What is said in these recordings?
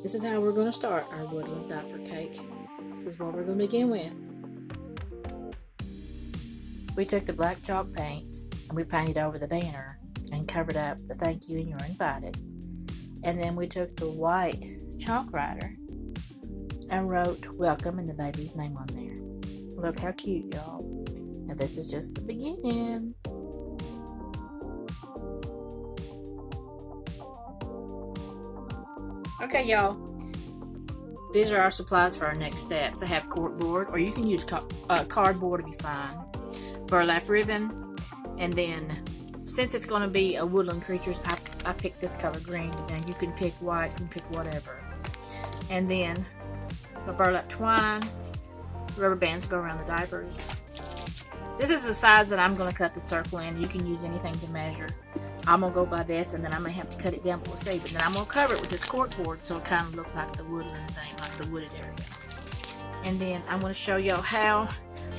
This is how we're going to start our Woodland Diaper Cake. This is what we're going to begin with. We took the black chalk paint and we painted over the banner and covered up the thank you and you're invited. And then we took the white chalk writer and wrote welcome and the baby's name on there. Look how cute, y'all. Now this is just the beginning. Okay, y'all. These are our supplies for our next steps. I have corkboard, or you can use cardboard to be fine. Burlap ribbon, and then since it's going to be a woodland creature, I picked this color green. Now you can pick white, you can pick whatever. And then the burlap twine, rubber bands go around the diapers. This is the size that I'm going to cut the circle in. You can use anything to measure. I'm going to go by this, and then I may have to cut it down, but we'll see. But then I'm going to cover it with this corkboard so it kind of looks like the woodland thing, like the wooded area. And then I'm going to show y'all how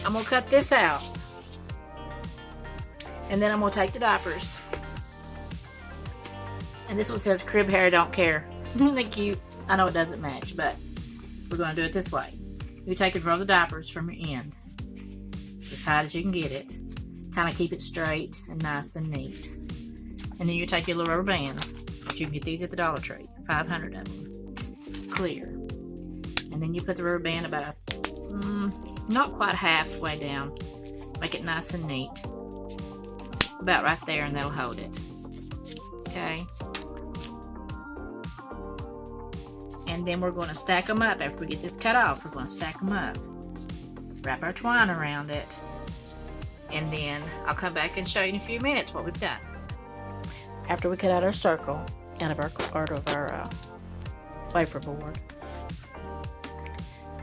I'm going to cut this out. And then I'm going to take the diapers. And this one says crib hair, don't care. Isn't that cute? I know it doesn't match, but we're going to do it this way. You take and roll the diapers from your end, as high as you can get it. Kind of keep it straight and nice and neat. And then you take your little rubber bands. You can get these at the Dollar Tree. 500 of them. Clear. And then you put the rubber band about, not quite halfway down. Make it nice and neat. About right there, and that'll hold it. Okay. And then we're going to stack them up. After we get this cut off, we're going to stack them up. Wrap our twine around it. And then I'll come back and show you in a few minutes what we've done. After we cut out our circle out of our Waffer Board,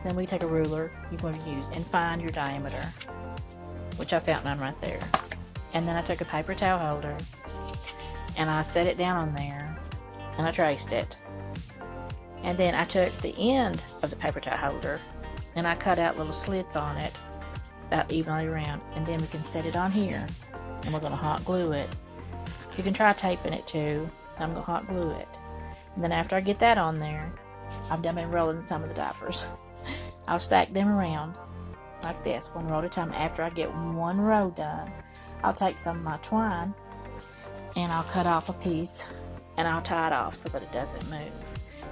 then we take a ruler you're going to use and find your diameter, which I found mine right there. And then I took a paper towel holder and I set it down on there and I traced it. And then I took the end of the paper towel holder and I cut out little slits on it about evenly around. And then we can set it on here and we're going to hot glue it. You can try taping it too. I'm going to hot glue it. And then after I get that on there, I've done been rolling some of the diapers. I'll stack them around like this, one row at a time. After I get one row done, I'll take some of my twine and I'll cut off a piece and I'll tie it off so that it doesn't move.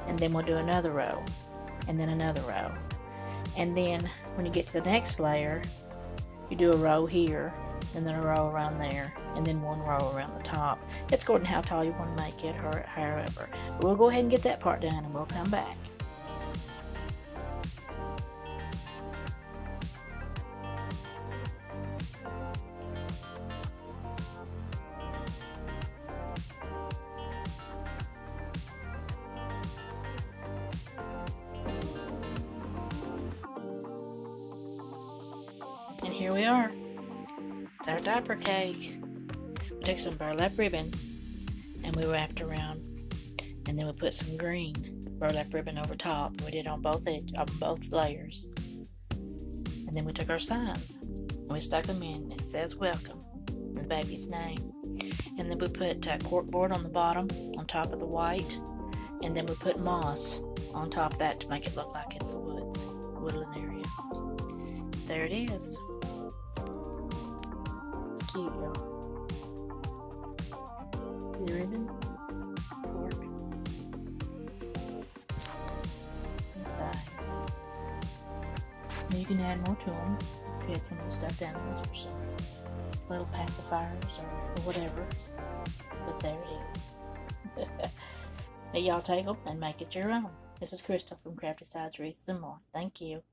And then we'll do another row and then another row. And then when you get to the next layer, you do a row here and then a row around there and then one row around the top. It's according to how tall you want to make it or however. But we'll go ahead and get that part done and we'll come back. And here we are. It's our diaper cake. We took some burlap ribbon and we wrapped around, and then we put some green burlap ribbon over top. We did it on both layers. And then we took our signs and we stuck them in. It says welcome and the baby's name. And then we put corkboard on the bottom on top of the white, and then we put moss on top of that to make it look like it's a woodland area. There it is. Cute, y'all. The ribbon, cork, and sides. Now you can add more to them if you had some little stuffed animals or some little pacifiers or whatever. But there it is. Now y'all take them and make it your own. This is Crystal from Crafty Sides Wreaths and More. Thank you.